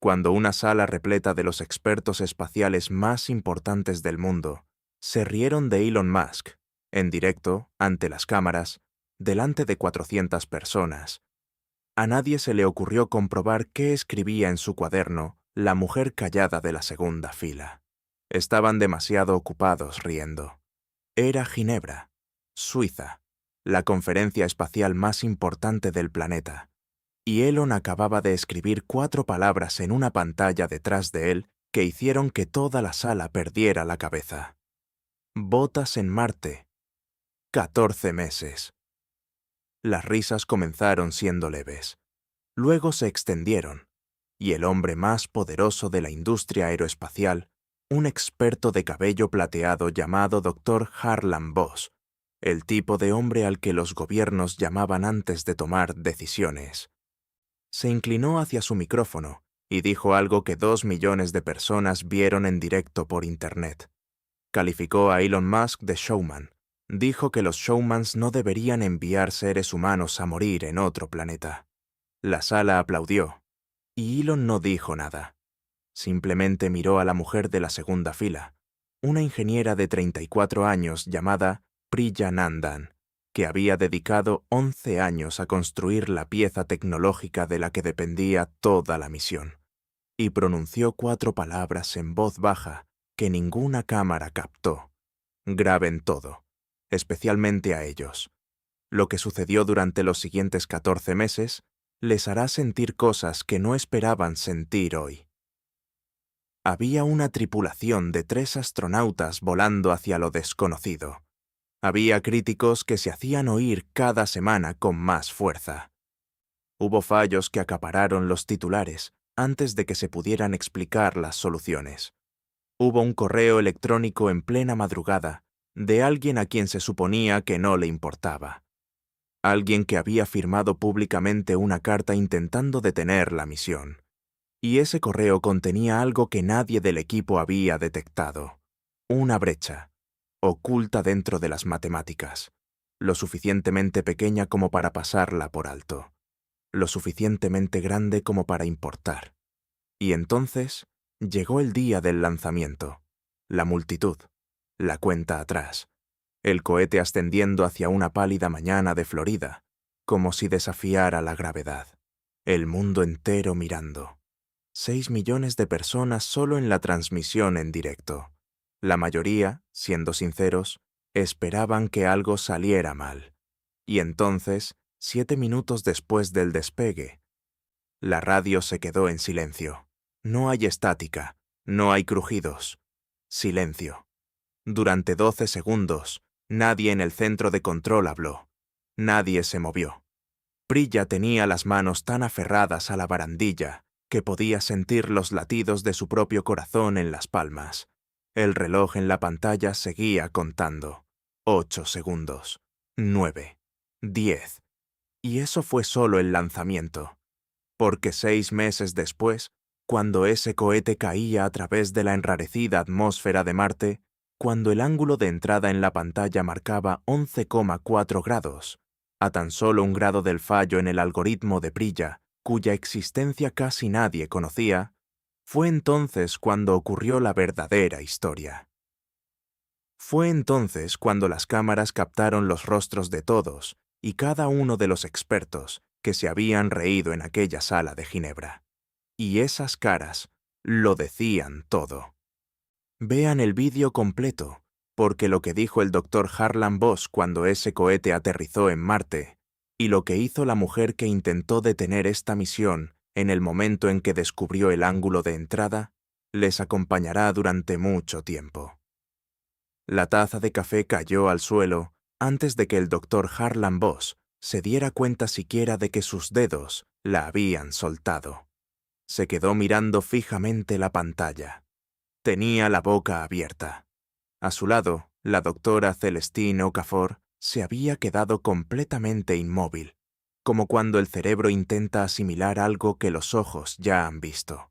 cuando una sala repleta de los expertos espaciales más importantes del mundo se rieron de Elon Musk, en directo, ante las cámaras, delante de 400 personas. A nadie se le ocurrió comprobar qué escribía en su cuaderno la mujer callada de la segunda fila. Estaban demasiado ocupados riendo. Era Ginebra, Suiza, la conferencia espacial más importante del planeta, y Elon acababa de escribir 4 palabras en una pantalla detrás de él que hicieron que toda la sala perdiera la cabeza. Botas en Marte. 14 meses. Las risas comenzaron siendo leves. Luego se extendieron, y el hombre más poderoso de la industria aeroespacial, un experto de cabello plateado llamado Dr. Harlan Bosch, el tipo de hombre al que los gobiernos llamaban antes de tomar decisiones, se inclinó hacia su micrófono y dijo algo que 2 millones de personas vieron en directo por Internet. Calificó a Elon Musk de showman. Dijo que los showmans no deberían enviar seres humanos a morir en otro planeta. La sala aplaudió, y Elon no dijo nada. Simplemente miró a la mujer de la segunda fila, una ingeniera de 34 años llamada Priya Nandan, que había dedicado 11 años a construir la pieza tecnológica de la que dependía toda la misión, y pronunció 4 palabras en voz baja que ninguna cámara captó. Graben todo, especialmente a ellos. Lo que sucedió durante los siguientes 14 meses les hará sentir cosas que no esperaban sentir hoy. Había una tripulación de 3 astronautas volando hacia lo desconocido. Había críticos que se hacían oír cada semana con más fuerza. Hubo fallos que acapararon los titulares antes de que se pudieran explicar las soluciones. Hubo un correo electrónico en plena madrugada de alguien a quien se suponía que no le importaba. Alguien que había firmado públicamente una carta intentando detener la misión. Y ese correo contenía algo que nadie del equipo había detectado. Una brecha, oculta dentro de las matemáticas, lo suficientemente pequeña como para pasarla por alto, lo suficientemente grande como para importar. Y entonces llegó el día del lanzamiento, la multitud, la cuenta atrás, el cohete ascendiendo hacia una pálida mañana de Florida, como si desafiara la gravedad, el mundo entero mirando. 6 millones de personas solo en la transmisión en directo. La mayoría, siendo sinceros, esperaban que algo saliera mal. Y entonces, 7 minutos después del despegue, la radio se quedó en silencio. No hay estática, no hay crujidos. Silencio. Durante 12 segundos, nadie en el centro de control habló. Nadie se movió. Priya tenía las manos tan aferradas a la barandilla que podía sentir los latidos de su propio corazón en las palmas. El reloj en la pantalla seguía contando. 8 segundos. 9. 10. Y eso fue solo el lanzamiento. Porque 6 meses después, cuando ese cohete caía a través de la enrarecida atmósfera de Marte, cuando el ángulo de entrada en la pantalla marcaba 11,4 grados, a tan solo 1 grado del fallo en el algoritmo de Priya, cuya existencia casi nadie conocía, fue entonces cuando ocurrió la verdadera historia. Fue entonces cuando las cámaras captaron los rostros de todos y cada uno de los expertos que se habían reído en aquella sala de Ginebra. Y esas caras lo decían todo. Vean el vídeo completo, porque lo que dijo el Dr. Harlan Bosch cuando ese cohete aterrizó en Marte, y lo que hizo la mujer que intentó detener esta misión en el momento en que descubrió el ángulo de entrada, les acompañará durante mucho tiempo. La taza de café cayó al suelo antes de que el Dr. Harlan Bosch se diera cuenta siquiera de que sus dedos la habían soltado. Se quedó mirando fijamente la pantalla. Tenía la boca abierta. A su lado, la doctora Celestine Okafor se había quedado completamente inmóvil, como cuando el cerebro intenta asimilar algo que los ojos ya han visto.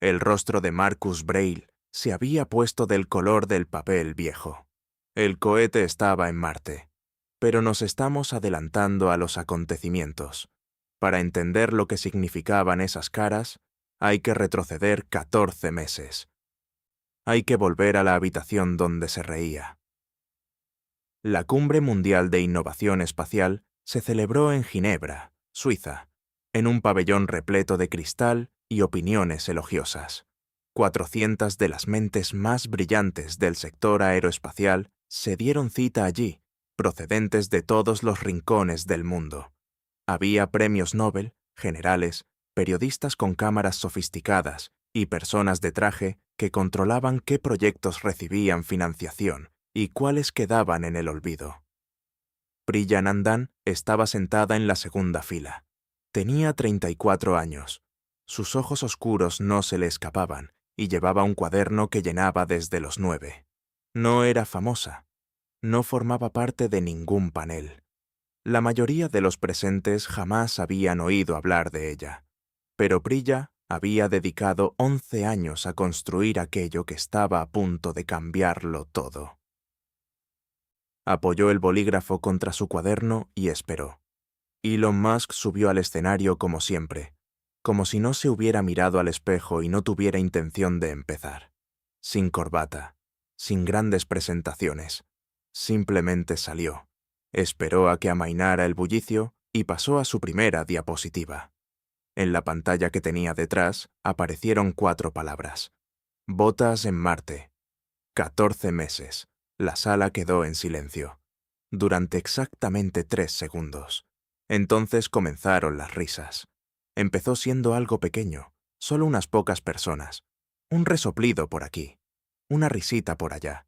El rostro de Marcus Braille se había puesto del color del papel viejo. El cohete estaba en Marte, pero nos estamos adelantando a los acontecimientos. Para entender lo que significaban esas caras, Hay que retroceder 14 meses. Hay que volver a la habitación donde se reía. La Cumbre Mundial de Innovación Espacial se celebró en Ginebra, Suiza, en un pabellón repleto de cristal y opiniones elogiosas. 400 de las mentes más brillantes del sector aeroespacial se dieron cita allí, procedentes de todos los rincones del mundo. Había premios Nobel, generales, periodistas con cámaras sofisticadas y personas de traje que controlaban qué proyectos recibían financiación y cuáles quedaban en el olvido. Priya Nandan estaba sentada en la segunda fila. Tenía 34 años. Sus ojos oscuros no se le escapaban y llevaba un cuaderno que llenaba desde los 9. No era famosa. No formaba parte de ningún panel. La mayoría de los presentes jamás habían oído hablar de ella. Pero Priya había dedicado 11 años a construir aquello que estaba a punto de cambiarlo todo. Apoyó el bolígrafo contra su cuaderno y esperó. Elon Musk subió al escenario como siempre, como si no se hubiera mirado al espejo y no tuviera intención de empezar. Sin corbata, sin grandes presentaciones. Simplemente salió. Esperó a que amainara el bullicio y pasó a su primera diapositiva. En la pantalla que tenía detrás aparecieron 4 palabras. Botas en Marte. 14 meses. La sala quedó en silencio. Durante exactamente 3 segundos. Entonces comenzaron las risas. Empezó siendo algo pequeño, solo unas pocas personas. Un resoplido por aquí, una risita por allá.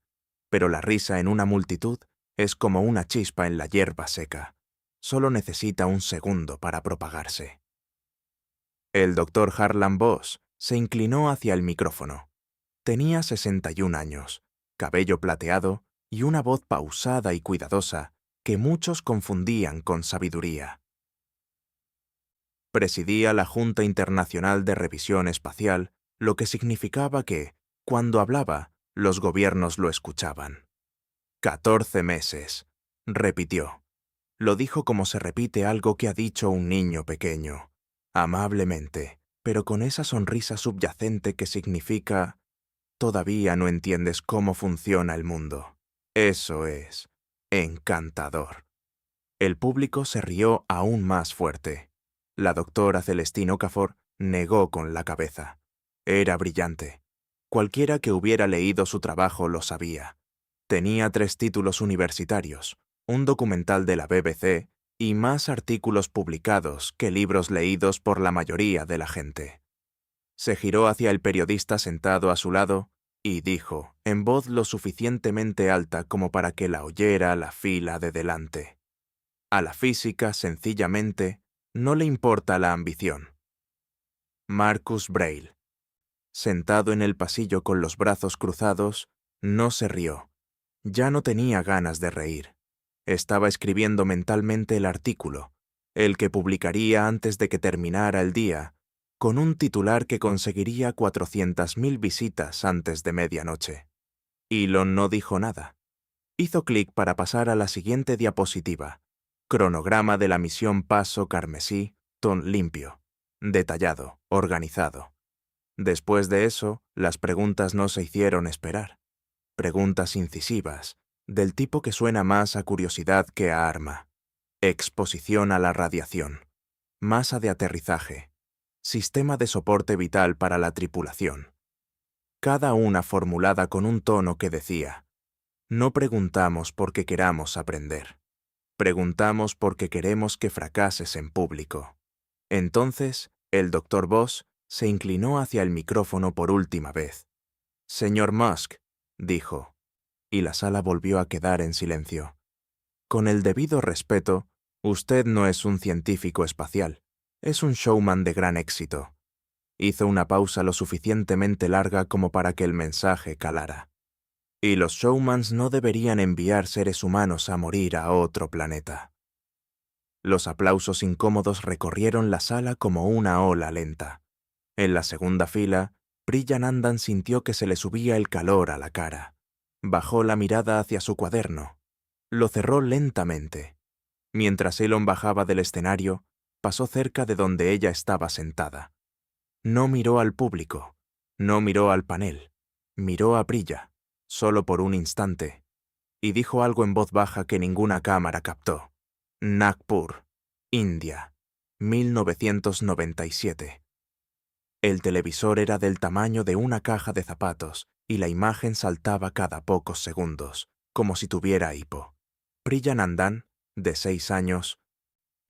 Pero la risa en una multitud es como una chispa en la hierba seca. Solo necesita un segundo para propagarse. El doctor Harlan Boss se inclinó hacia el micrófono. Tenía 61 años, cabello plateado y una voz pausada y cuidadosa que muchos confundían con sabiduría. Presidía la Junta Internacional de Revisión Espacial, lo que significaba que, cuando hablaba, los gobiernos lo escuchaban. 14 meses, repitió. Lo dijo como se repite algo que ha dicho un niño pequeño, amablemente, pero con esa sonrisa subyacente que significa: todavía no entiendes cómo funciona el mundo. Eso es encantador. El público se rió aún más fuerte. La doctora Celestine Okafor negó con la cabeza. Era brillante. Cualquiera que hubiera leído su trabajo lo sabía. Tenía 3 títulos universitarios, un documental de la BBC y más artículos publicados que libros leídos por la mayoría de la gente. Se giró hacia el periodista sentado a su lado y dijo, en voz lo suficientemente alta como para que la oyera la fila de delante: a la física, sencillamente, no le importa la ambición. Marcus Braille, sentado en el pasillo con los brazos cruzados, no se rió. Ya no tenía ganas de reír. Estaba escribiendo mentalmente el artículo, el que publicaría antes de que terminara el día, con un titular que conseguiría 400.000 visitas antes de medianoche. Elon no dijo nada. Hizo clic para pasar a la siguiente diapositiva. Cronograma de la misión Paso Carmesí, ton limpio, detallado, organizado. Después de eso, las preguntas no se hicieron esperar. Preguntas incisivas, del tipo que suena más a curiosidad que a arma. Exposición a la radiación. Masa de aterrizaje. Sistema de soporte vital para la tripulación. Cada una formulada con un tono que decía: no preguntamos porque queramos aprender. Preguntamos porque queremos que fracases en público. Entonces, el Dr. Boss se inclinó hacia el micrófono por última vez. Señor Musk, dijo, y la sala volvió a quedar en silencio. Con el debido respeto, usted no es un científico espacial, es un showman de gran éxito. Hizo una pausa lo suficientemente larga como para que el mensaje calara. Y los showmans no deberían enviar seres humanos a morir a otro planeta. Los aplausos incómodos recorrieron la sala como una ola lenta. En la segunda fila, Priya Nandan sintió que se le subía el calor a la cara. Bajó la mirada hacia su cuaderno. Lo cerró lentamente. Mientras Elon bajaba del escenario, pasó cerca de donde ella estaba sentada. No miró al público, no miró al panel, miró a Priya, solo por un instante, y dijo algo en voz baja que ninguna cámara captó. Nagpur, India, 1997. El televisor era del tamaño de una caja de zapatos y la imagen saltaba cada pocos segundos, como si tuviera hipo. Priya Nandan, de 6 años,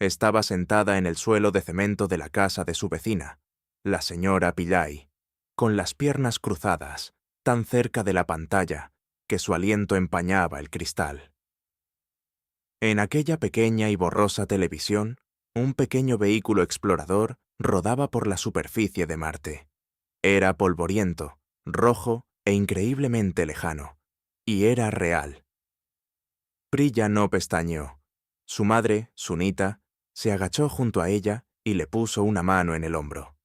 estaba sentada en el suelo de cemento de la casa de su vecina, la señora Pillai, con las piernas cruzadas, tan cerca de la pantalla que su aliento empañaba el cristal. En aquella pequeña y borrosa televisión, un pequeño vehículo explorador rodaba por la superficie de Marte. Era polvoriento, rojo e increíblemente lejano, y era real. Priya no pestañeó. Su madre, Sunita, se agachó junto a ella y le puso una mano en el hombro.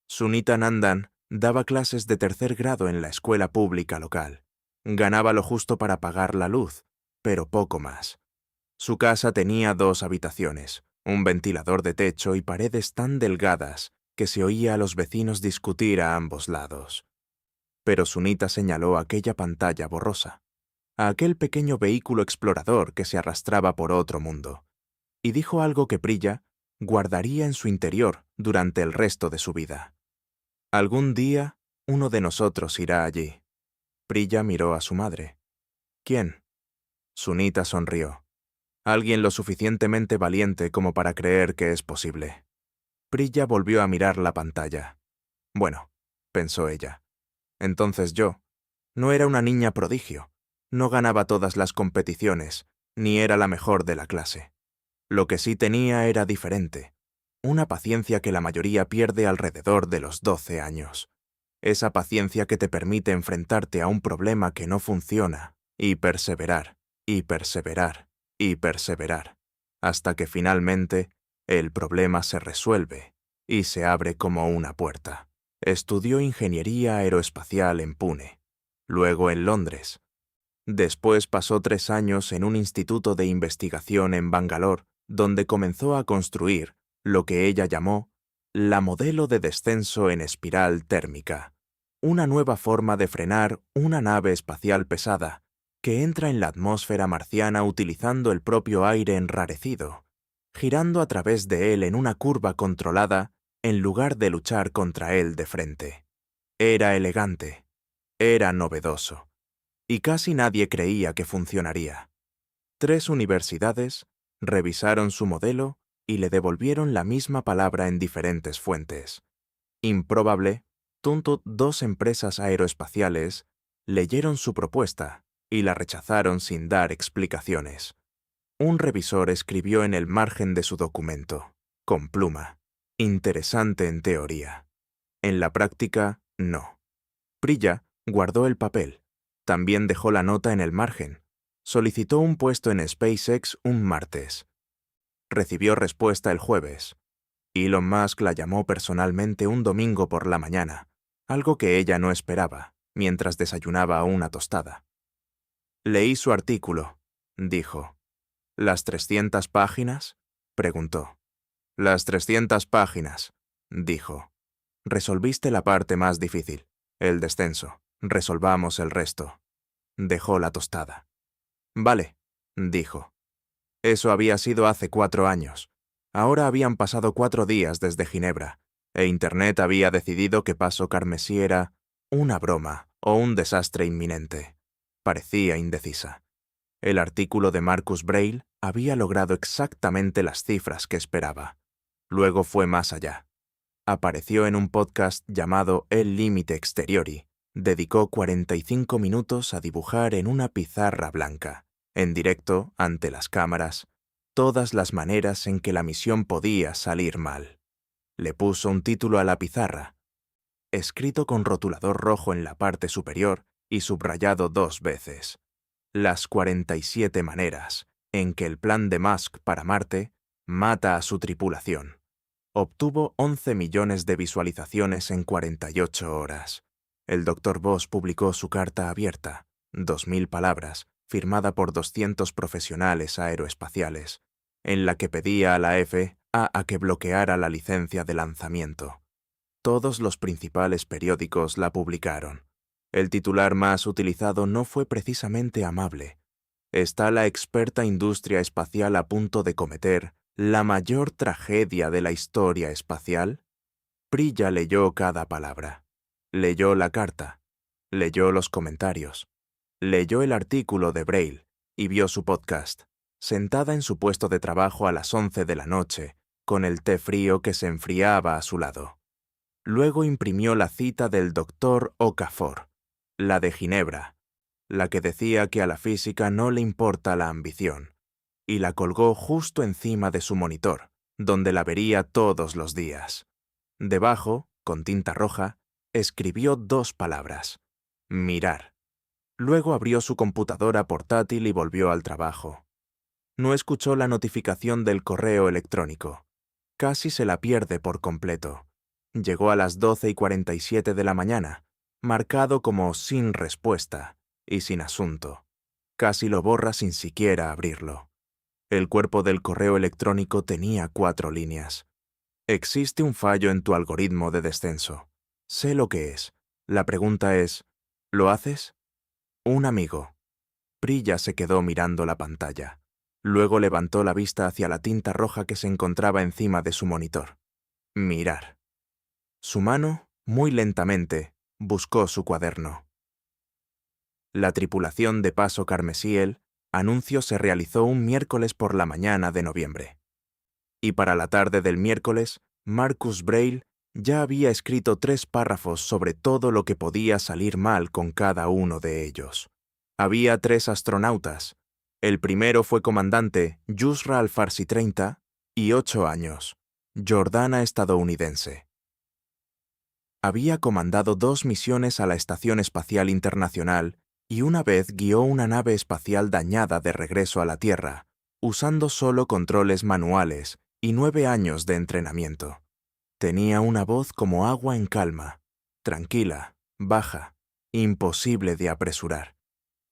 Sunita Nandan daba clases de 3er grado en la escuela pública local. Ganaba lo justo para pagar la luz, pero poco más. Su casa tenía 2 habitaciones, un ventilador de techo y paredes tan delgadas que se oía a los vecinos discutir a ambos lados. Pero Sunita señaló aquella pantalla borrosa, a aquel pequeño vehículo explorador que se arrastraba por otro mundo, y dijo algo que Priya guardaría en su interior durante el resto de su vida. Algún día, uno de nosotros irá allí. Priya miró a su madre. ¿Quién? Sunita sonrió. Alguien lo suficientemente valiente como para creer que es posible. Priya volvió a mirar la pantalla. Bueno, pensó ella. Entonces yo. No era una niña prodigio. No ganaba todas las competiciones, ni era la mejor de la clase. Lo que sí tenía era diferente. Una paciencia que la mayoría pierde alrededor de los 12 años. Esa paciencia que te permite enfrentarte a un problema que no funciona, y perseverar, y perseverar, y perseverar, hasta que finalmente el problema se resuelve y se abre como una puerta. Estudió ingeniería aeroespacial en Pune, luego en Londres. Después pasó 3 años en un instituto de investigación en Bangalore, donde comenzó a construir lo que ella llamó la modelo de descenso en espiral térmica, una nueva forma de frenar una nave espacial pesada que entra en la atmósfera marciana utilizando el propio aire enrarecido, girando a través de él en una curva controlada en lugar de luchar contra él de frente. Era elegante, era novedoso, y casi nadie creía que funcionaría. 3 universidades revisaron su modelo y le devolvieron la misma palabra en diferentes fuentes. Improbable, 2 empresas aeroespaciales leyeron su propuesta y la rechazaron sin dar explicaciones. Un revisor escribió en el margen de su documento, con pluma, interesante en teoría. En la práctica, no. Priya guardó el papel. También dejó la nota en el margen. Solicitó un puesto en SpaceX un martes. Recibió respuesta el jueves. Elon Musk la llamó personalmente un domingo por la mañana, algo que ella no esperaba, mientras desayunaba una tostada. Leí su artículo, dijo. ¿Las 300 páginas? Preguntó. Las 300 páginas, dijo. Resolviste la parte más difícil, el descenso. Resolvamos el resto. Dejó la tostada. Vale, dijo. Eso había sido hace 4 años. Ahora habían pasado 4 días desde Ginebra, e Internet había decidido que Paso Carmesí era una broma o un desastre inminente. Parecía indecisa. El artículo de Marcus Braille había logrado exactamente las cifras que esperaba. Luego fue más allá. Apareció en un podcast llamado El Límite Exteriori. Dedicó 45 minutos a dibujar en una pizarra blanca, en directo, ante las cámaras, todas las maneras en que la misión podía salir mal. Le puso un título a la pizarra, escrito con rotulador rojo en la parte superior y subrayado 2 veces. Las 47 maneras en que el plan de Musk para Marte mata a su tripulación. Obtuvo 11 millones de visualizaciones en 48 horas. El Dr. Voss publicó su carta abierta, 2000 palabras, firmada por 200 profesionales aeroespaciales, en la que pedía a la FAA a que bloqueara la licencia de lanzamiento. Todos los principales periódicos la publicaron. El titular más utilizado no fue precisamente amable. ¿Está la experta industria espacial a punto de cometer la mayor tragedia de la historia espacial? Priya leyó cada palabra. Leyó la carta. Leyó los comentarios. Leyó el artículo de Braille y vio su podcast, sentada en su puesto de trabajo a las 11 de la noche, con el té frío que se enfriaba a su lado. Luego imprimió la cita del doctor Okafor, la de Ginebra, la que decía que a la física no le importa la ambición, y la colgó justo encima de su monitor, donde la vería todos los días. Debajo, con tinta roja, escribió 2 palabras: mirar. Luego abrió su computadora portátil y volvió al trabajo. No escuchó la notificación del correo electrónico. Casi se la pierde por completo. Llegó a las 12:47 de la mañana, marcado como sin respuesta y sin asunto. Casi lo borra sin siquiera abrirlo. El cuerpo del correo electrónico tenía 4 líneas. Existe un fallo en tu algoritmo de descenso. Sé lo que es. La pregunta es, ¿lo haces? Un amigo. Priya se quedó mirando la pantalla. Luego levantó la vista hacia la tinta roja que se encontraba encima de su monitor. Mirar. Su mano, muy lentamente, buscó su cuaderno. La tripulación de Paso Carmesiel anuncio se realizó un miércoles por la mañana de noviembre. Y para la tarde del miércoles, Marcus Braille ya había escrito 3 párrafos sobre todo lo que podía salir mal con cada uno de ellos. Había 3 astronautas. El primero fue comandante Yusra Al-Farsi 30 y 8 años, Jordana estadounidense. Había comandado 2 misiones a la Estación Espacial Internacional y una vez guió una nave espacial dañada de regreso a la Tierra, usando solo controles manuales y 9 años de entrenamiento. Tenía una voz como agua en calma, tranquila, baja, imposible de apresurar.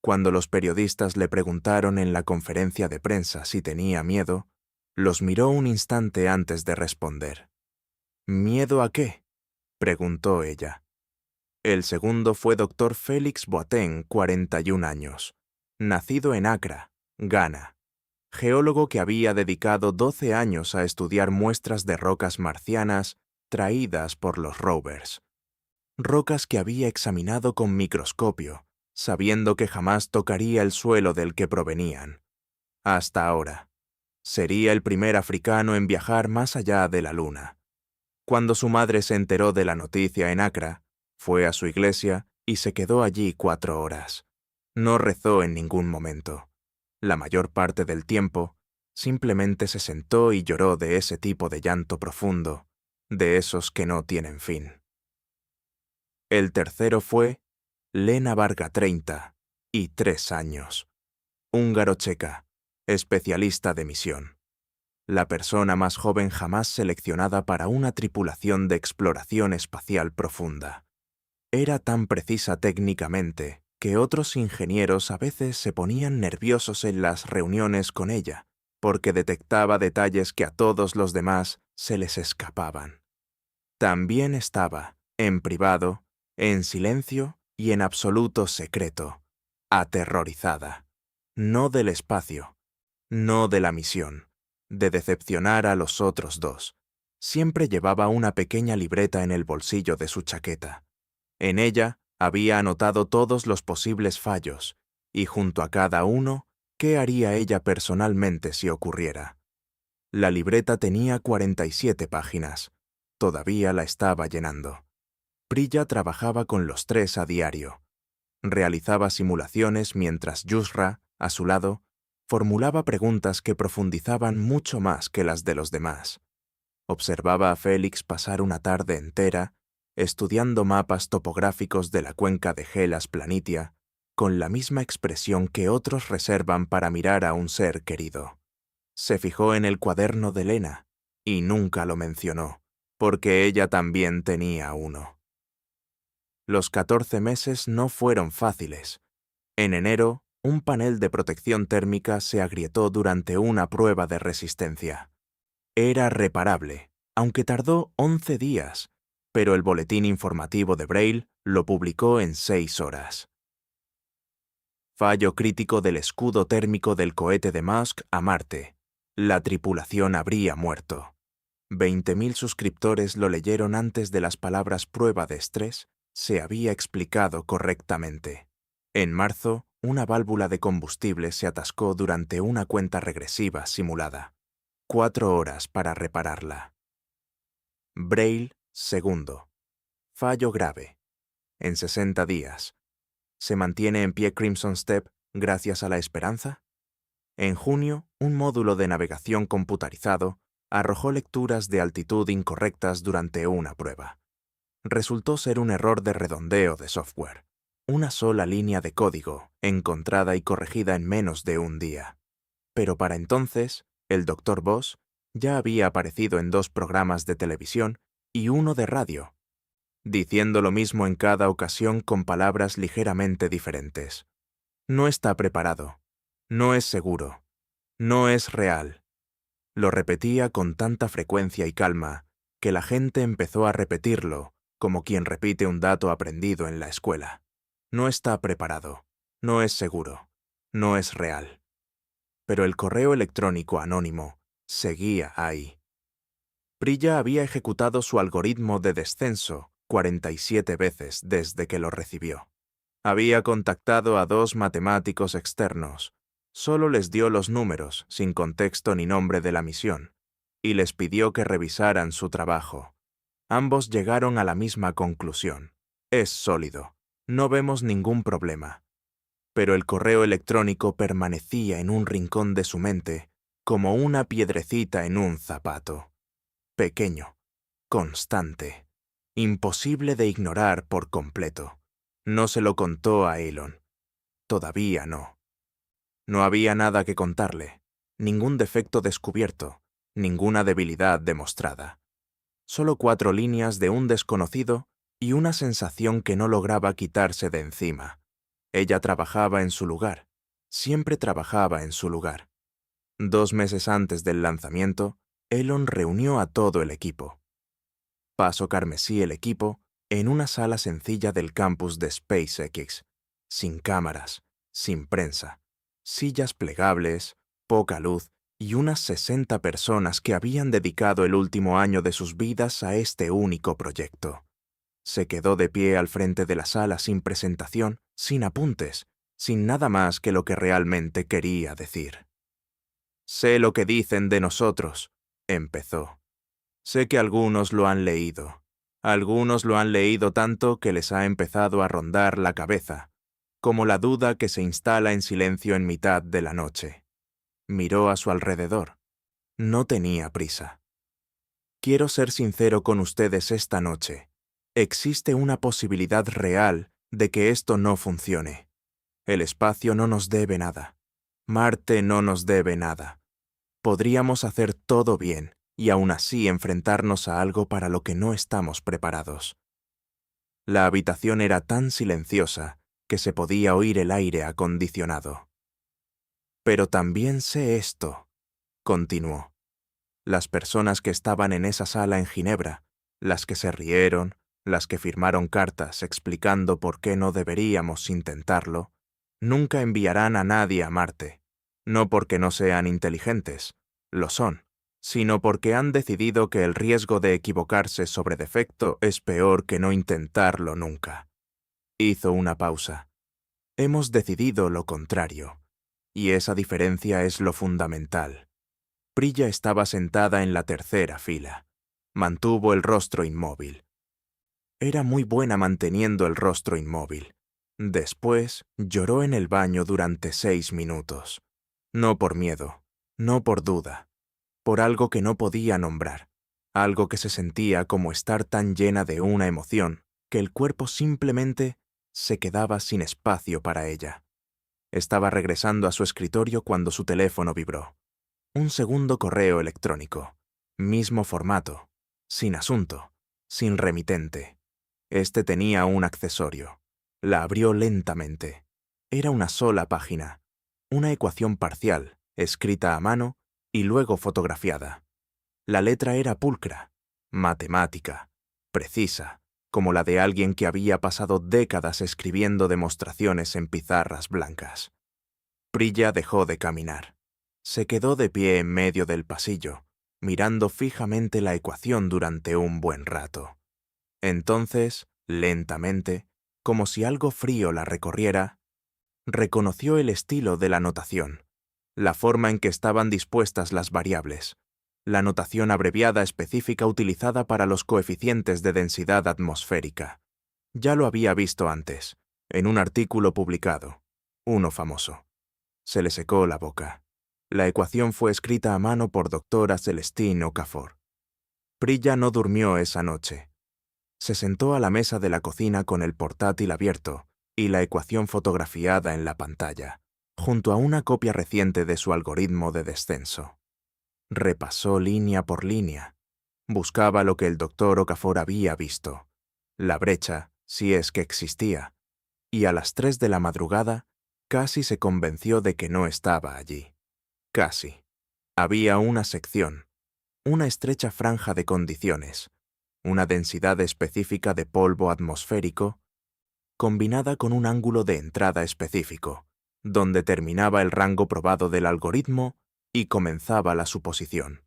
Cuando los periodistas le preguntaron en la conferencia de prensa si tenía miedo, los miró un instante antes de responder. ¿Miedo a qué?, preguntó ella. El segundo fue Dr. Félix Boateng, 41 años, nacido en Accra, Ghana, geólogo que había dedicado 12 años a estudiar muestras de rocas marcianas traídas por los rovers. Rocas que había examinado con microscopio, sabiendo que jamás tocaría el suelo del que provenían. Hasta ahora. Sería el primer africano en viajar más allá de la Luna. Cuando su madre se enteró de la noticia en Accra, fue a su iglesia y se quedó allí 4 horas. No rezó en ningún momento. La mayor parte del tiempo, simplemente se sentó y lloró de ese tipo de llanto profundo, de esos que no tienen fin. El tercero fue Lena Varga 30 y 3 años, húngaro-checa, especialista de misión. La persona más joven jamás seleccionada para una tripulación de exploración espacial profunda. Era tan precisa técnicamente que otros ingenieros a veces se ponían nerviosos en las reuniones con ella, porque detectaba detalles que a todos los demás se les escapaban. También estaba, en privado, en silencio y en absoluto secreto, aterrorizada. No del espacio, no de la misión, de decepcionar a los otros 2. Siempre llevaba una pequeña libreta en el bolsillo de su chaqueta. En ella había anotado todos los posibles fallos, y junto a cada uno, qué haría ella personalmente si ocurriera. La libreta tenía 47 páginas. Todavía la estaba llenando. Priya trabajaba con los 3 a diario. Realizaba simulaciones mientras Yusra, a su lado, formulaba preguntas que profundizaban mucho más que las de los demás. Observaba a Félix pasar una tarde entera estudiando mapas topográficos de la cuenca de Hellas Planitia, con la misma expresión que otros reservan para mirar a un ser querido. Se fijó en el cuaderno de Lena y nunca lo mencionó, porque ella también tenía uno. Los 14 meses no fueron fáciles. En enero, un panel de protección térmica se agrietó durante una prueba de resistencia. Era reparable, aunque tardó 11 días, pero el boletín informativo de Braille lo publicó en 6 horas. Fallo crítico del escudo térmico del cohete de Musk a Marte. La tripulación habría muerto. 20.000 suscriptores lo leyeron antes de las palabras prueba de estrés se había explicado correctamente. En marzo, una válvula de combustible se atascó durante una cuenta regresiva simulada. 4 horas para repararla. Braille, segundo. Fallo grave. En 60 días. ¿Se mantiene en pie Crimson Step gracias a la esperanza? En junio, un módulo de navegación computarizado arrojó lecturas de altitud incorrectas durante una prueba. Resultó ser un error de redondeo de software. Una sola línea de código, encontrada y corregida en menos de un día. Pero para entonces, el Dr. Voss ya había aparecido en 2 programas de televisión y uno de radio, diciendo lo mismo en cada ocasión con palabras ligeramente diferentes. No está preparado. No es seguro. No es real. Lo repetía con tanta frecuencia y calma que la gente empezó a repetirlo como quien repite un dato aprendido en la escuela. No está preparado. No es seguro. No es real. Pero el correo electrónico anónimo seguía ahí. Prilla había ejecutado su algoritmo de descenso 47 veces desde que lo recibió. Había contactado a 2 matemáticos externos. Solo les dio los números, sin contexto ni nombre de la misión, y les pidió que revisaran su trabajo. Ambos llegaron a la misma conclusión. Es sólido. No vemos ningún problema. Pero el correo electrónico permanecía en un rincón de su mente, como una piedrecita en un zapato. Pequeño, constante, imposible de ignorar por completo. No se lo contó a Elon. Todavía no. No había nada que contarle, ningún defecto descubierto, ninguna debilidad demostrada. Solo 4 líneas de un desconocido y una sensación que no lograba quitarse de encima. Ella trabajaba en su lugar, siempre trabajaba en su lugar. 2 meses antes del lanzamiento, Elon reunió a todo el equipo. Paso carmesí el equipo en una sala sencilla del campus de SpaceX, sin cámaras, sin prensa, sillas plegables, poca luz y unas 60 personas que habían dedicado el último año de sus vidas a este único proyecto. Se quedó de pie al frente de la sala sin presentación, sin apuntes, sin nada más que lo que realmente quería decir. «Sé lo que dicen de nosotros», empezó. «Sé que algunos lo han leído. Algunos lo han leído tanto que les ha empezado a rondar la cabeza, como la duda que se instala en silencio en mitad de la noche». Miró a su alrededor. No tenía prisa. «Quiero ser sincero con ustedes esta noche. Existe una posibilidad real de que esto no funcione. El espacio no nos debe nada. Marte no nos debe nada. Podríamos hacer todo bien y aún así enfrentarnos a algo para lo que no estamos preparados». La habitación era tan silenciosa que se podía oír el aire acondicionado. «Pero también sé esto», continuó. Las personas que estaban en esa sala en Ginebra, las que se rieron, las que firmaron cartas explicando por qué no deberíamos intentarlo, nunca enviarán a nadie a Marte, no porque no sean inteligentes, lo son, sino porque han decidido que el riesgo de equivocarse sobre defecto es peor que no intentarlo nunca. Hizo una pausa. Hemos decidido lo contrario, y esa diferencia es lo fundamental. Prilla estaba sentada en la tercera fila. Mantuvo el rostro inmóvil. Era muy buena manteniendo el rostro inmóvil. Después, lloró en el baño durante 6 minutos. No por miedo, no por duda, por algo que no podía nombrar, algo que se sentía como estar tan llena de una emoción que el cuerpo simplemente se quedaba sin espacio para ella. Estaba regresando a su escritorio cuando su teléfono vibró. Un segundo correo electrónico. Mismo formato. Sin asunto. Sin remitente. Este tenía un accesorio. La abrió lentamente. Era una sola página. Una ecuación parcial, escrita a mano y luego fotografiada. La letra era pulcra. Matemática. precisa, como la de alguien que había pasado décadas escribiendo demostraciones en pizarras blancas. Prilla dejó de caminar. Se quedó de pie en medio del pasillo, mirando fijamente la ecuación durante un buen rato. Entonces, lentamente, como si algo frío la recorriera, reconoció el estilo de la notación, la forma en que estaban dispuestas las variables, la notación abreviada específica utilizada para los coeficientes de densidad atmosférica. Ya lo había visto antes, en un artículo publicado, uno famoso. Se le secó la boca. La ecuación fue escrita a mano por Dr. Celestine Okafor. Prilla no durmió esa noche. Se sentó a la mesa de la cocina con el portátil abierto y la ecuación fotografiada en la pantalla, junto a una copia reciente de su algoritmo de descenso. Repasó línea por línea. Buscaba lo que el Dr. Okafor había visto, la brecha, si es que existía, y a las 3 de la madrugada casi se convenció de que no estaba allí. Casi. Había una sección, una estrecha franja de condiciones, una densidad específica de polvo atmosférico, combinada con un ángulo de entrada específico, donde terminaba el rango probado del algoritmo y comenzaba la suposición.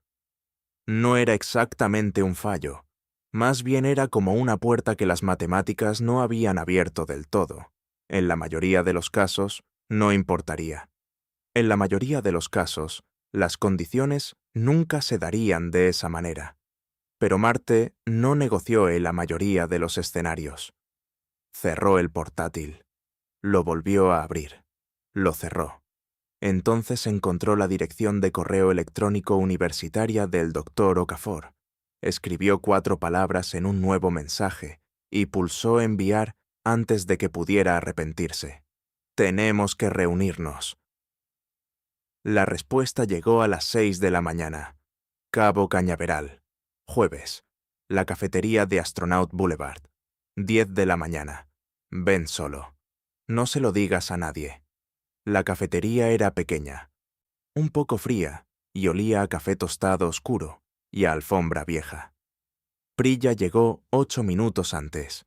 No era exactamente un fallo, más bien era como una puerta que las matemáticas no habían abierto del todo. En la mayoría de los casos, no importaría. En la mayoría de los casos, las condiciones nunca se darían de esa manera. Pero Marte no negoció en la mayoría de los escenarios. Cerró el portátil. Lo volvió a abrir. Lo cerró. Entonces encontró la dirección de correo electrónico universitaria del Dr. Okafor. Escribió 4 palabras en un nuevo mensaje y pulsó enviar antes de que pudiera arrepentirse. Tenemos que reunirnos. La respuesta llegó a las 6 de la mañana. Cabo Cañaveral. Jueves. La cafetería de Astronaut Boulevard. 10 de la mañana. Ven solo. No se lo digas a nadie. La cafetería era pequeña, un poco fría, y olía a café tostado oscuro y a alfombra vieja. Prilla llegó 8 minutos antes.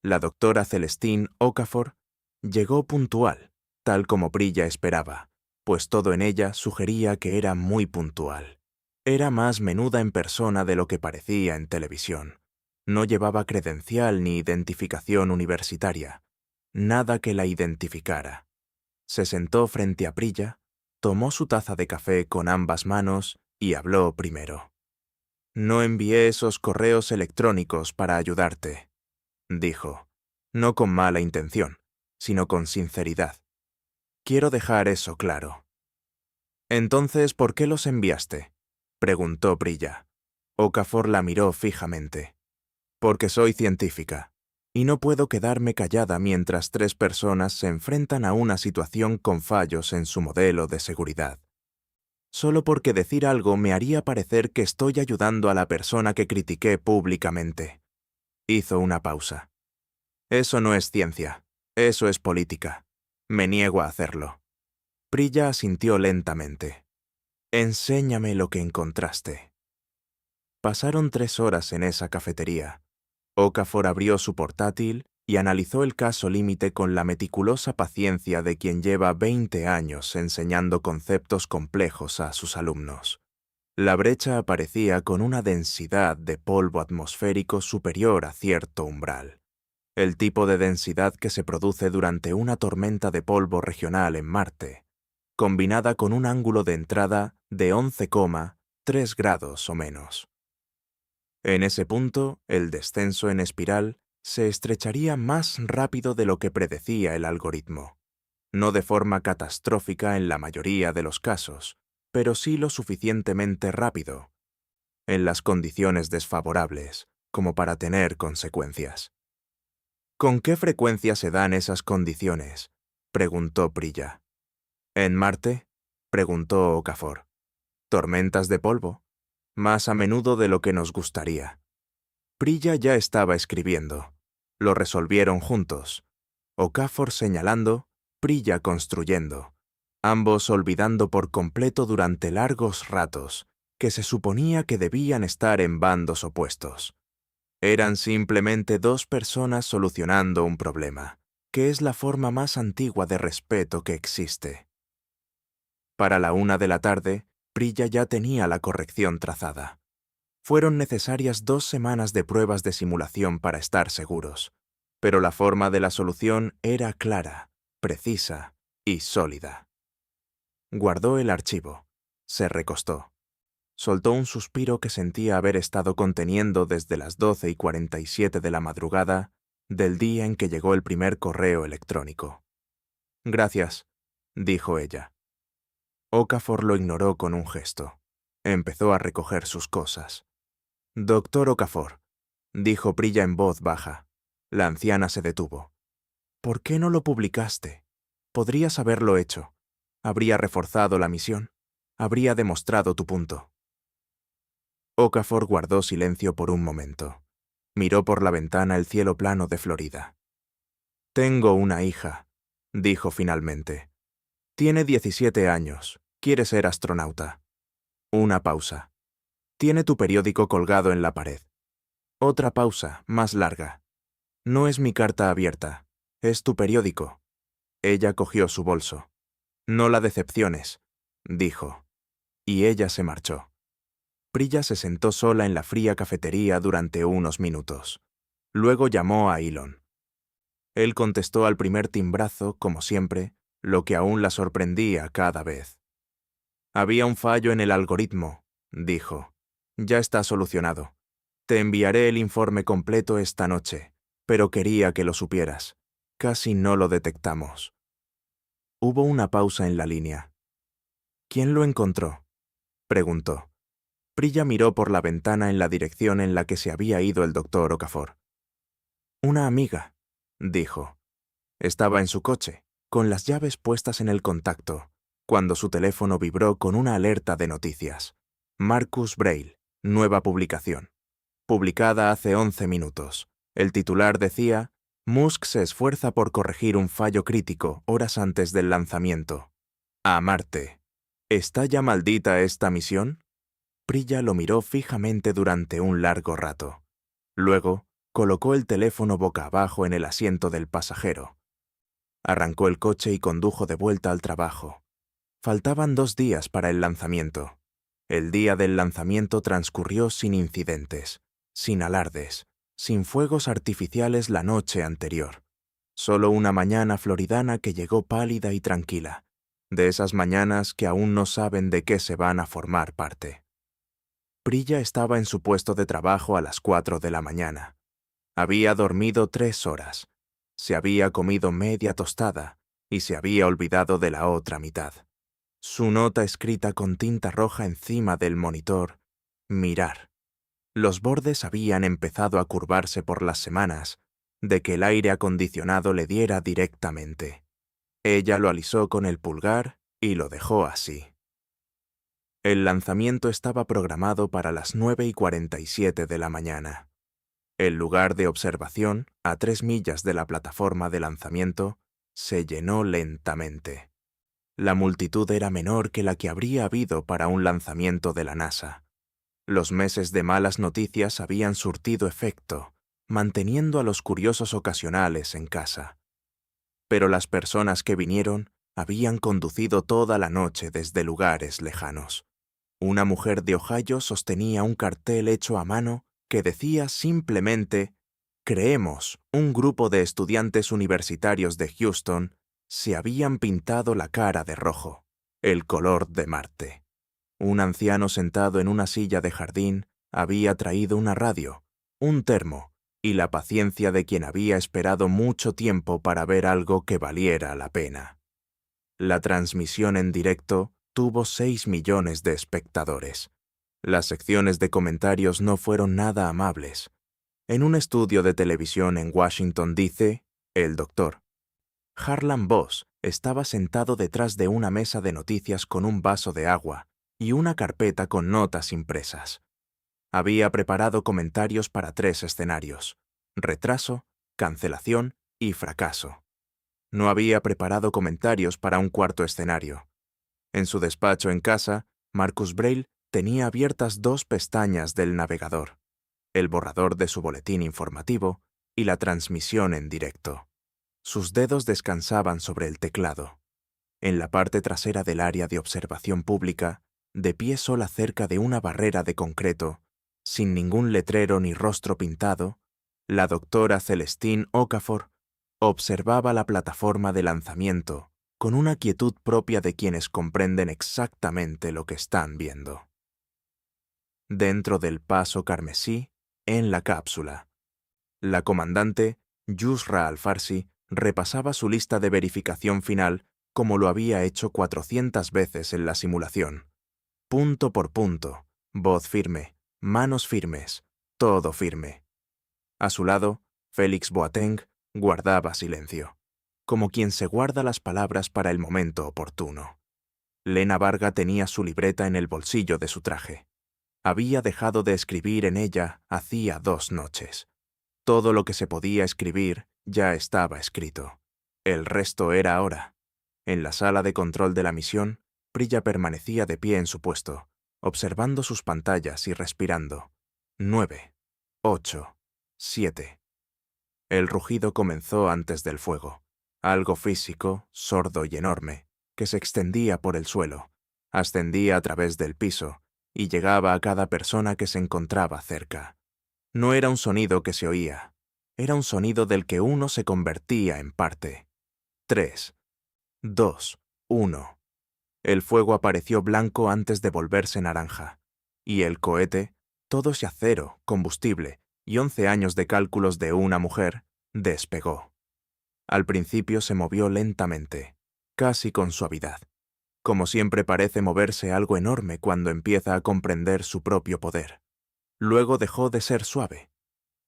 La doctora Celestine Okafor llegó puntual, tal como Prilla esperaba, pues todo en ella sugería que era muy puntual. Era más menuda en persona de lo que parecía en televisión. No llevaba credencial ni identificación universitaria, nada que la identificara. Se sentó frente a Prilla, tomó su taza de café con ambas manos y habló primero. «No envié esos correos electrónicos para ayudarte», dijo, no con mala intención, sino con sinceridad. «Quiero dejar eso claro». «Entonces, ¿por qué los enviaste?», preguntó Prilla. Okafor la miró fijamente. «Porque soy científica. Y no puedo quedarme callada mientras 3 personas se enfrentan a una situación con fallos en su modelo de seguridad. Solo porque decir algo me haría parecer que estoy ayudando a la persona que critiqué públicamente». Hizo una pausa. «Eso no es ciencia, eso es política. Me niego a hacerlo». Prilla asintió lentamente. «Enséñame lo que encontraste». Pasaron 3 horas en esa cafetería. Okafor abrió su portátil y analizó el caso límite con la meticulosa paciencia de quien lleva 20 años enseñando conceptos complejos a sus alumnos. La brecha aparecía con una densidad de polvo atmosférico superior a cierto umbral, el tipo de densidad que se produce durante una tormenta de polvo regional en Marte, combinada con un ángulo de entrada de 11,3 grados o menos. En ese punto, el descenso en espiral se estrecharía más rápido de lo que predecía el algoritmo. No de forma catastrófica en la mayoría de los casos, pero sí lo suficientemente rápido, en las condiciones desfavorables, como para tener consecuencias. «¿Con qué frecuencia se dan esas condiciones?», preguntó Prilla. «¿En Marte?», preguntó Okafor. «¿Tormentas de polvo?». «Más a menudo de lo que nos gustaría». Prilla ya estaba escribiendo. Lo resolvieron juntos. Okafor señalando, Prilla construyendo. Ambos olvidando por completo durante largos ratos que se suponía que debían estar en bandos opuestos. Eran simplemente dos personas solucionando un problema, que es la forma más antigua de respeto que existe. Para la 1 de la tarde, Priya ya tenía la corrección trazada. Fueron necesarias 2 semanas de pruebas de simulación para estar seguros, pero la forma de la solución era clara, precisa y sólida. Guardó el archivo. Se recostó. Soltó un suspiro que sentía haber estado conteniendo desde las 12:47 de la madrugada del día en que llegó el primer correo electrónico. «Gracias», dijo ella. Okafor lo ignoró con un gesto. Empezó a recoger sus cosas. «Doctor Okafor», dijo Priya en voz baja. La anciana se detuvo. «¿Por qué no lo publicaste? Podrías haberlo hecho. Habría reforzado la misión. Habría demostrado tu punto». Okafor guardó silencio por un momento. Miró por la ventana el cielo plano de Florida. «Tengo una hija», dijo finalmente. «Tiene 17 años. Quiere ser astronauta». Una pausa. «Tiene tu periódico colgado en la pared». Otra pausa, más larga. «No es mi carta abierta. Es tu periódico». Ella cogió su bolso. «No la decepciones», dijo. Y ella se marchó. Priya se sentó sola en la fría cafetería durante unos minutos. Luego llamó a Elon. Él contestó al primer timbrazo, como siempre, lo que aún la sorprendía cada vez. «Había un fallo en el algoritmo», dijo. «Ya está solucionado. Te enviaré el informe completo esta noche, pero quería que lo supieras. Casi no lo detectamos». Hubo una pausa en la línea. «¿Quién lo encontró?», preguntó. Priya miró por la ventana en la dirección en la que se había ido el doctor Okafor. «Una amiga», dijo. Estaba en su coche, con las llaves puestas en el contacto, cuando su teléfono vibró con una alerta de noticias. Marcus Braille, nueva publicación. Publicada hace 11 minutos. El titular decía: «Musk se esfuerza por corregir un fallo crítico horas antes del lanzamiento. A Marte. ¿Está ya maldita esta misión?». Priya lo miró fijamente durante un largo rato. Luego, colocó el teléfono boca abajo en el asiento del pasajero. Arrancó el coche y condujo de vuelta al trabajo. Faltaban 2 días para el lanzamiento. El día del lanzamiento transcurrió sin incidentes, sin alardes, sin fuegos artificiales la noche anterior. Solo una mañana floridana que llegó pálida y tranquila, de esas mañanas que aún no saben de qué se van a formar parte. Priya estaba en su puesto de trabajo a las 4 de la mañana. Había dormido 3 horas. Se había comido media tostada y se había olvidado de la otra mitad. Su nota escrita con tinta roja encima del monitor: «Mirar». Los bordes habían empezado a curvarse por las semanas de que el aire acondicionado le diera directamente. Ella lo alisó con el pulgar y lo dejó así. El lanzamiento estaba programado para las 9:47 de la mañana. El lugar de observación, a 3 millas de la plataforma de lanzamiento, se llenó lentamente. La multitud era menor que la que habría habido para un lanzamiento de la NASA. Los meses de malas noticias habían surtido efecto, manteniendo a los curiosos ocasionales en casa. Pero las personas que vinieron habían conducido toda la noche desde lugares lejanos. Una mujer de Ohio sostenía un cartel hecho a mano que decía simplemente: «Creemos, un grupo de estudiantes universitarios de Houston se habían pintado la cara de rojo, el color de Marte». Un anciano sentado en una silla de jardín había traído una radio, un termo y la paciencia de quien había esperado mucho tiempo para ver algo que valiera la pena. La transmisión en directo tuvo 6 millones de espectadores. Las secciones de comentarios no fueron nada amables. En un estudio de televisión en Washington, D.C., el doctor Harlan Voss estaba sentado detrás de una mesa de noticias con un vaso de agua y una carpeta con notas impresas. Había preparado comentarios para 3 escenarios: retraso, cancelación y fracaso. No había preparado comentarios para un 4º escenario. En su despacho en casa, Marcus Braille tenía abiertas 2 pestañas del navegador. el borrador de su boletín informativo y la transmisión en directo. Sus dedos descansaban sobre el teclado. En la parte trasera del área de observación pública, de pie sola cerca de una barrera de concreto, sin ningún letrero ni rostro pintado, la doctora Celestine Okafor observaba la plataforma de lanzamiento con una quietud propia de quienes comprenden exactamente lo que están viendo. Dentro del paso carmesí, en la cápsula, la comandante Yusra Al-Farsi repasaba su lista de verificación final como lo había hecho 400 veces en la simulación. Punto por punto, voz firme, manos firmes, todo firme. A su lado, Félix Boateng guardaba silencio, como quien se guarda las palabras para el momento oportuno. Lena Varga tenía su libreta en el bolsillo de su traje. Había dejado de escribir en ella hacía 2 noches. Todo lo que se podía escribir ya estaba escrito. El resto era ahora. En la sala de control de la misión, Prilla permanecía de pie en su puesto, observando sus pantallas y respirando. 9, 8, 7. El rugido comenzó antes del fuego, algo físico, sordo y enorme, que se extendía por el suelo, ascendía a través del piso y llegaba a cada persona que se encontraba cerca. No era un sonido que se oía, era un sonido del que uno se convertía en parte. 3, 2, 1. El fuego apareció blanco antes de volverse naranja, y el cohete, todo ese acero, combustible y 11 años de cálculos de una mujer, despegó. Al principio se movió lentamente, casi con suavidad, como siempre parece moverse algo enorme cuando empieza a comprender su propio poder. Luego dejó de ser suave.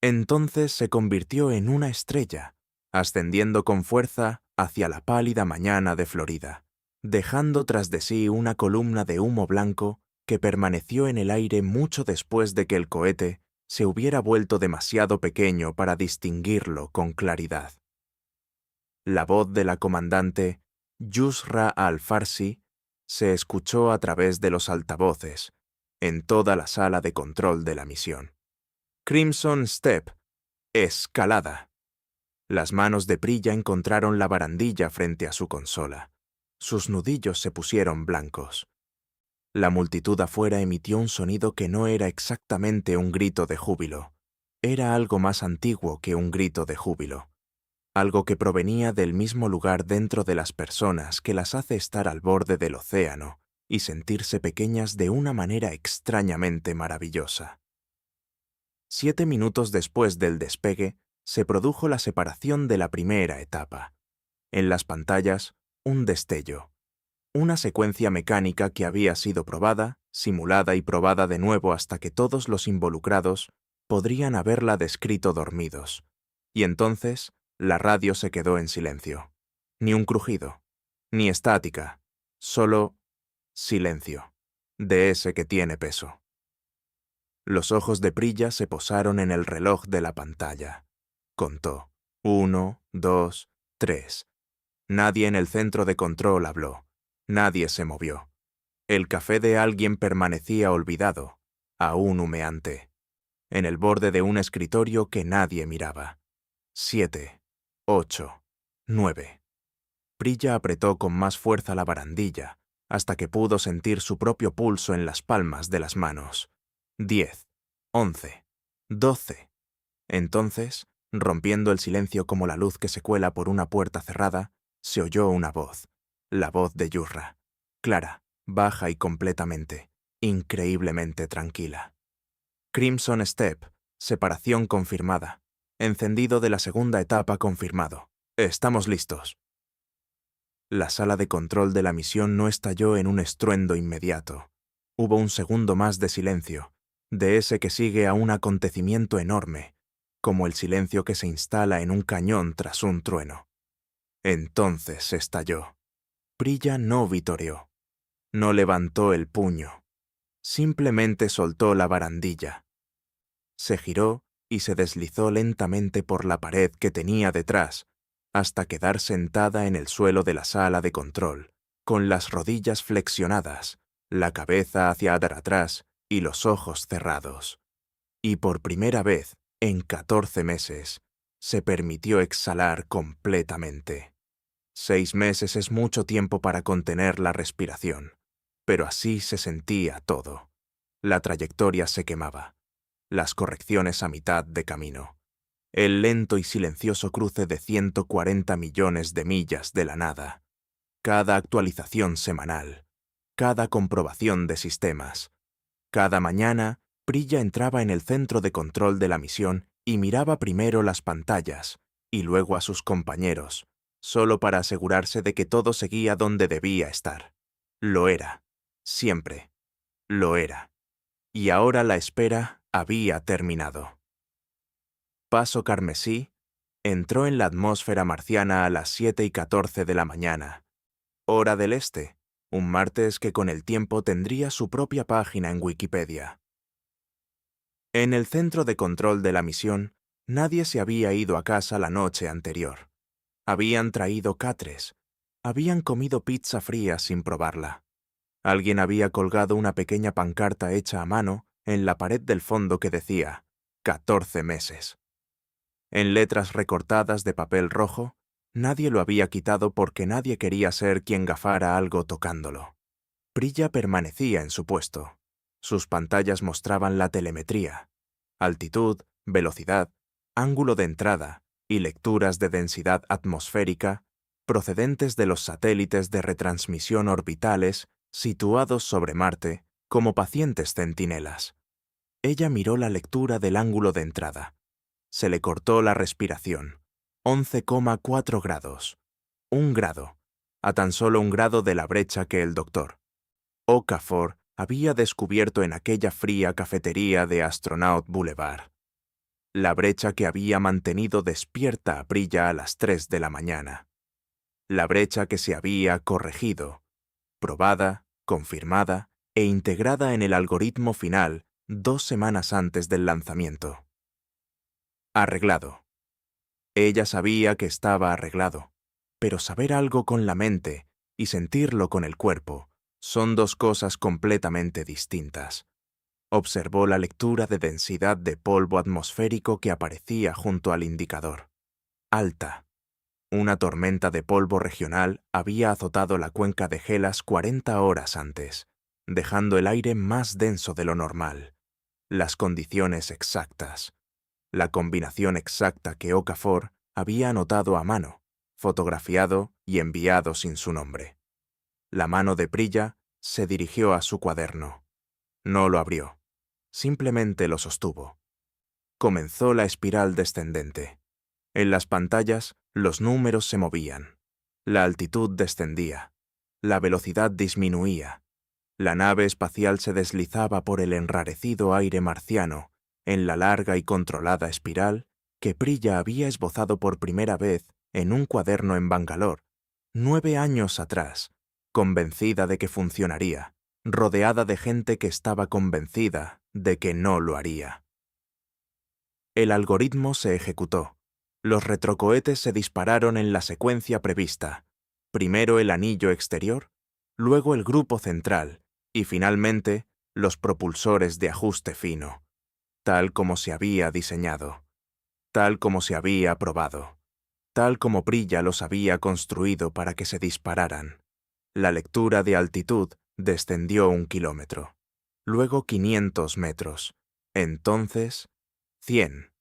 Entonces se convirtió en una estrella, ascendiendo con fuerza hacia la pálida mañana de Florida, dejando tras de sí una columna de humo blanco que permaneció en el aire mucho después de que el cohete se hubiera vuelto demasiado pequeño para distinguirlo con claridad. La voz de la comandante Yusra Al-Farsi se escuchó a través de los altavoces, en toda la sala de control de la misión. Crimson Step, escalada. Las manos de Prilla encontraron la barandilla frente a su consola. Sus nudillos se pusieron blancos. La multitud afuera emitió un sonido que no era exactamente un grito de júbilo. Era algo más antiguo que un grito de júbilo. Algo que provenía del mismo lugar dentro de las personas que las hace estar al borde del océano y sentirse pequeñas de una manera extrañamente maravillosa. 7 minutos después del despegue, se produjo la separación de la primera etapa. En las pantallas, un destello. Una secuencia mecánica que había sido probada, simulada y probada de nuevo hasta que todos los involucrados podrían haberla descrito dormidos. Y entonces, la radio se quedó en silencio. Ni un crujido, ni estática, solo silencio, de ese que tiene peso. Los ojos de Prilla se posaron en el reloj de la pantalla. Contó. 1, 2, 3. Nadie en el centro de control habló. Nadie se movió. El café de alguien permanecía olvidado, aún humeante, en el borde de un escritorio que nadie miraba. 7, 8, 9. Prilla apretó con más fuerza la barandilla, hasta que pudo sentir su propio pulso en las palmas de las manos. 10, 11, 12. Entonces, rompiendo el silencio como la luz que se cuela por una puerta cerrada, se oyó una voz, la voz de Yusra, clara, baja y completamente, increíblemente tranquila. Crimson Step, separación confirmada, encendido de la segunda etapa confirmado. Estamos listos. La sala de control de la misión no estalló en un estruendo inmediato. Hubo un segundo más de silencio, de ese que sigue a un acontecimiento enorme, como el silencio que se instala en un cañón tras un trueno. Entonces estalló. Prilla no vitoreó, no levantó el puño, simplemente soltó la barandilla. Se giró y se deslizó lentamente por la pared que tenía detrás, hasta quedar sentada en el suelo de la sala de control, con las rodillas flexionadas, la cabeza hacia atrás y los ojos cerrados. y por primera vez en 14 meses se permitió exhalar completamente. 6 meses es mucho tiempo para contener la respiración, pero así se sentía todo. La trayectoria se quemaba, las correcciones a mitad de camino, el lento y silencioso cruce de 140 millones de millas de la nada, cada actualización semanal, cada comprobación de sistemas. Cada mañana, Prilla entraba en el centro de control de la misión y miraba primero las pantallas y luego a sus compañeros, solo para asegurarse de que todo seguía donde debía estar. Lo era. Siempre. Lo era. Y ahora la espera había terminado. Paso carmesí entró en la atmósfera marciana a las 7:14 de la mañana, hora del este, un martes que con el tiempo tendría su propia página en Wikipedia. En el centro de control de la misión, nadie se había ido a casa la noche anterior. Habían traído catres. Habían comido pizza fría sin probarla. Alguien había colgado una pequeña pancarta hecha a mano en la pared del fondo que decía 14 meses. En letras recortadas de papel rojo, nadie lo había quitado porque nadie quería ser quien gafara algo tocándolo. Prilla permanecía en su puesto. Sus pantallas mostraban la telemetría, altitud, velocidad, ángulo de entrada y lecturas de densidad atmosférica procedentes de los satélites de retransmisión orbitales situados sobre Marte como pacientes centinelas. Ella miró la lectura del ángulo de entrada. Se le cortó la respiración. 11,4 grados. 1 grado. A tan solo 1 grado de la brecha que el doctor Okafor había descubierto en aquella fría cafetería de Astronaut Boulevard. La brecha que había mantenido despierta a Prilla a las 3 de la mañana. La brecha que se había corregido, probada, confirmada e integrada en el algoritmo final 2 semanas antes del lanzamiento. Arreglado. Ella sabía que estaba arreglado, pero saber algo con la mente y sentirlo con el cuerpo son dos cosas completamente distintas. Observó la lectura de densidad de polvo atmosférico que aparecía junto al indicador. Alta. Una tormenta de polvo regional había azotado la cuenca de Hellas 40 horas antes, dejando el aire más denso de lo normal. Las condiciones exactas. La combinación exacta que Okafor había anotado a mano, fotografiado y enviado sin su nombre. La mano de Prilla se dirigió a su cuaderno. No lo abrió. Simplemente lo sostuvo. Comenzó la espiral descendente. En las pantallas, los números se movían. La altitud descendía. La velocidad disminuía. La nave espacial se deslizaba por el enrarecido aire marciano en la larga y controlada espiral que Prilla había esbozado por primera vez en un cuaderno en Bangalore, 9 años atrás, convencida de que funcionaría, rodeada de gente que estaba convencida de que no lo haría. El algoritmo se ejecutó. Los retrocohetes se dispararon en la secuencia prevista. Primero el anillo exterior, luego el grupo central y finalmente los propulsores de ajuste fino, tal como se había diseñado, tal como se había probado, tal como Prilla los había construido para que se dispararan. La lectura de altitud descendió 1 kilómetro, luego 500 metros, entonces 100,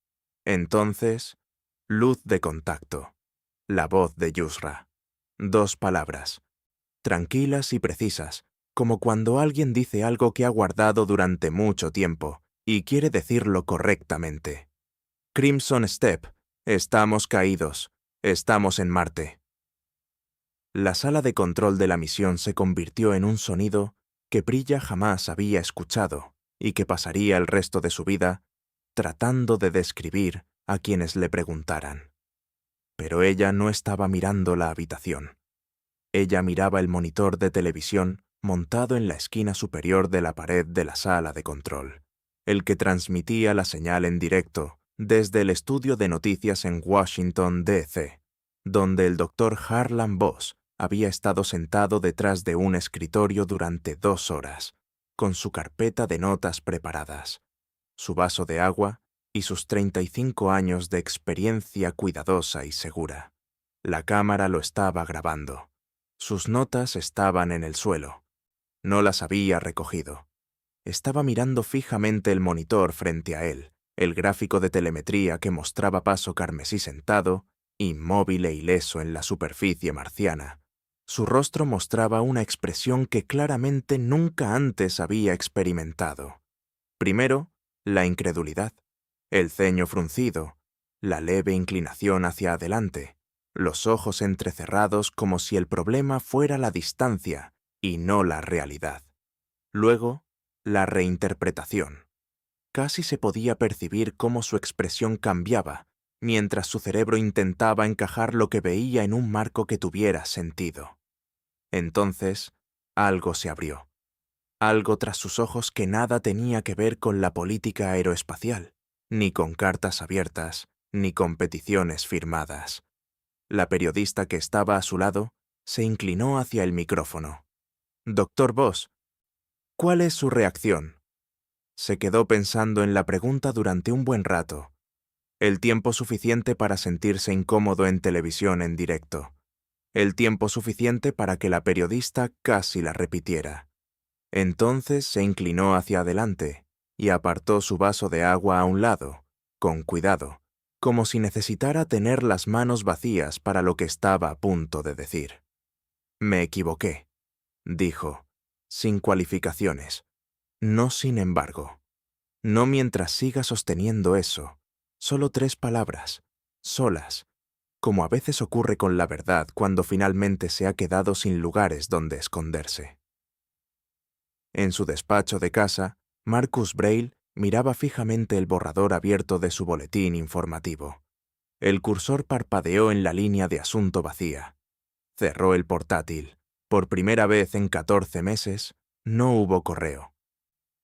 entonces luz de contacto. La voz de Yusra. 2 palabras, tranquilas y precisas, como cuando alguien dice algo que ha guardado durante mucho tiempo y quiere decirlo correctamente. Crimson Step, estamos caídos, estamos en Marte. La sala de control de la misión se convirtió en un sonido que Prilla jamás había escuchado y que pasaría el resto de su vida tratando de describir a quienes le preguntaran. Pero ella no estaba mirando la habitación. Ella miraba el monitor de televisión montado en la esquina superior de la pared de la sala de control, el que transmitía la señal en directo desde el estudio de noticias en Washington, D.C., donde el Dr. Harlan Voss había estado sentado detrás de un escritorio durante 2 horas, con su carpeta de notas preparadas. su vaso de agua y sus 35 años de experiencia cuidadosa y segura. La cámara lo estaba grabando. Sus notas estaban en el suelo. No las había recogido. Estaba mirando fijamente el monitor frente a él, el gráfico de telemetría que mostraba Paso Carmesí sentado, inmóvil e ileso en la superficie marciana. Su rostro mostraba una expresión que claramente nunca antes había experimentado. Primero, la incredulidad, el ceño fruncido, la leve inclinación hacia adelante, los ojos entrecerrados como si el problema fuera la distancia y no la realidad. Luego, la reinterpretación. Casi se podía percibir cómo su expresión cambiaba, mientras su cerebro intentaba encajar lo que veía en un marco que tuviera sentido. Entonces, algo se abrió. Algo tras sus ojos que nada tenía que ver con la política aeroespacial, ni con cartas abiertas, ni con peticiones firmadas. La periodista que estaba a su lado se inclinó hacia el micrófono. «Doctor Voss, ¿cuál es su reacción?» Se quedó pensando en la pregunta durante un buen rato. El tiempo suficiente para sentirse incómodo en televisión en directo. El tiempo suficiente para que la periodista casi la repitiera. Entonces se inclinó hacia adelante y apartó su vaso de agua a un lado, con cuidado, como si necesitara tener las manos vacías para lo que estaba a punto de decir. «Me equivoqué», dijo, sin cualificaciones. No sin embargo. No mientras siga sosteniendo eso. Solo 3 palabras, solas, como a veces ocurre con la verdad cuando finalmente se ha quedado sin lugares donde esconderse. En su despacho de casa, Marcus Braille miraba fijamente el borrador abierto de su boletín informativo. El cursor parpadeó en la línea de asunto vacía. Cerró el portátil. Por primera vez en 14 meses, no hubo correo.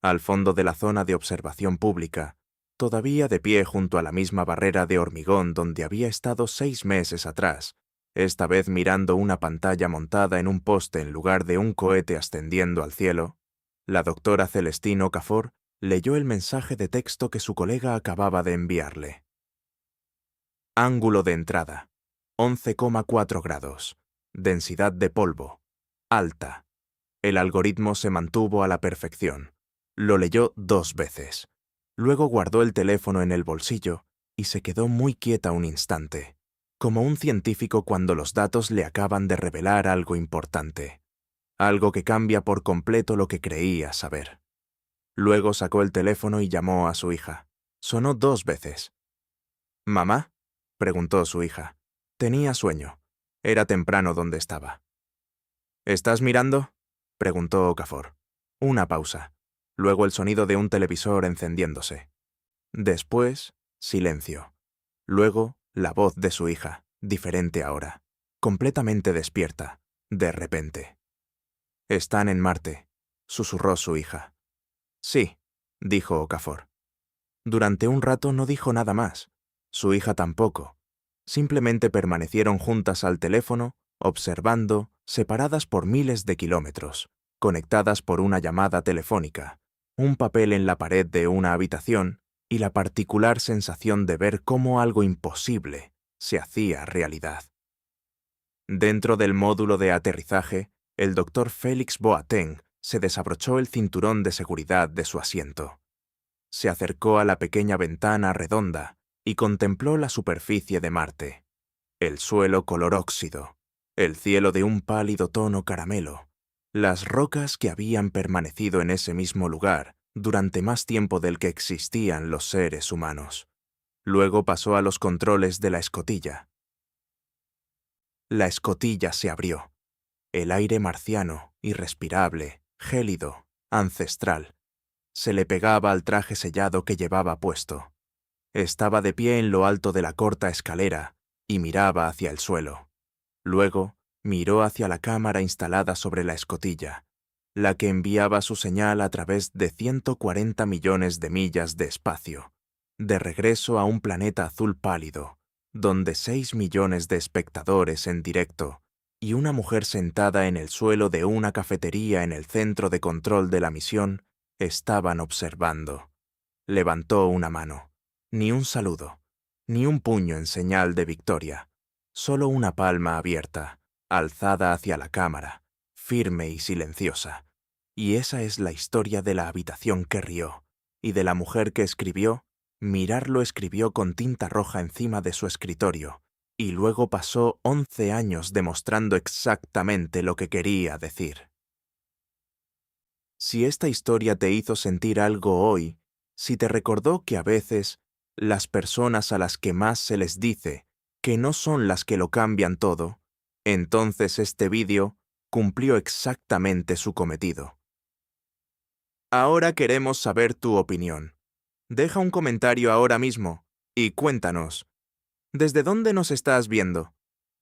Al fondo de la zona de observación pública, todavía de pie junto a la misma barrera de hormigón donde había estado 6 meses atrás, esta vez mirando una pantalla montada en un poste en lugar de un cohete ascendiendo al cielo, la doctora Celestine Okafor leyó el mensaje de texto que su colega acababa de enviarle. Ángulo de entrada, 11,4 grados. Densidad de polvo, alta. El algoritmo se mantuvo a la perfección. Lo leyó 2 veces. Luego guardó el teléfono en el bolsillo y se quedó muy quieta un instante, como un científico cuando los datos le acaban de revelar algo importante. Algo que cambia por completo lo que creía saber. Luego sacó el teléfono y llamó a su hija. Sonó 2 veces. «¿Mamá?», preguntó su hija. Tenía sueño. Era temprano donde estaba. «¿Estás mirando?», preguntó Okafor. Una pausa. Luego el sonido de un televisor encendiéndose. Después, silencio. Luego, la voz de su hija, diferente ahora, completamente despierta, de repente. «Están en Marte», susurró su hija. «Sí», dijo Okafor. Durante un rato no dijo nada más. Su hija tampoco. Simplemente permanecieron juntas al teléfono, observando, separadas por miles de kilómetros, conectadas por una llamada telefónica, un papel en la pared de una habitación y la particular sensación de ver cómo algo imposible se hacía realidad. Dentro del módulo de aterrizaje, el doctor Félix Boateng se desabrochó el cinturón de seguridad de su asiento. Se acercó a la pequeña ventana redonda y contempló la superficie de Marte. El suelo color óxido, el cielo de un pálido tono caramelo, las rocas que habían permanecido en ese mismo lugar durante más tiempo del que existían los seres humanos. Luego pasó a los controles de la escotilla. La escotilla se abrió. El aire marciano, irrespirable, gélido, ancestral, se le pegaba al traje sellado que llevaba puesto. Estaba de pie en lo alto de la corta escalera y miraba hacia el suelo. Luego, miró hacia la cámara instalada sobre la escotilla, la que enviaba su señal a través de 140 millones de millas de espacio, de regreso a un planeta azul pálido, donde 6 millones de espectadores en directo y una mujer sentada en el suelo de una cafetería en el centro de control de la misión estaban observando. Levantó una mano. Ni un saludo, ni un puño en señal de victoria. Solo una palma abierta, alzada hacia la cámara, firme y silenciosa. Y esa es la historia de la habitación que rió, y de la mujer que escribió. Mirar lo escribió con tinta roja encima de su escritorio, y luego pasó 11 años demostrando exactamente lo que quería decir. Si esta historia te hizo sentir algo hoy, si te recordó que a veces las personas a las que más se les dice que no son las que lo cambian todo, entonces este vídeo cumplió exactamente su cometido. Ahora queremos saber tu opinión. Deja un comentario ahora mismo y cuéntanos, ¿desde dónde nos estás viendo?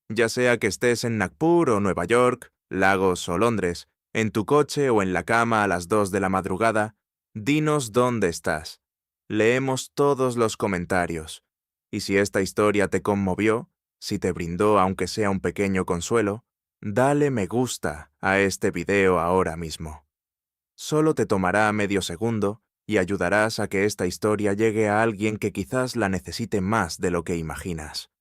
Ya sea que estés en Nagpur o Nueva York, Lagos o Londres, en tu coche o en la cama a las 2 de la madrugada, dinos dónde estás. Leemos todos los comentarios. Y si esta historia te conmovió, si te brindó aunque sea un pequeño consuelo, dale me gusta a este video ahora mismo. Solo te tomará medio segundo y ayudarás a que esta historia llegue a alguien que quizás la necesite más de lo que imaginas.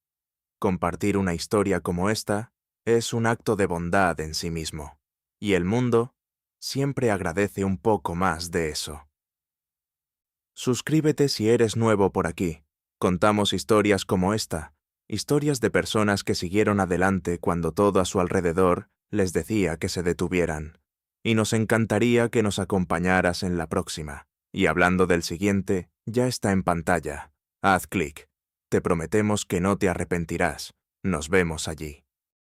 Compartir una historia como esta es un acto de bondad en sí mismo, y el mundo siempre agradece un poco más de eso. Suscríbete si eres nuevo por aquí. Contamos historias como esta, historias de personas que siguieron adelante cuando todo a su alrededor les decía que se detuvieran. Y nos encantaría que nos acompañaras en la próxima. Y hablando del siguiente, ya está en pantalla. Haz clic. Te prometemos que no te arrepentirás. Nos vemos allí.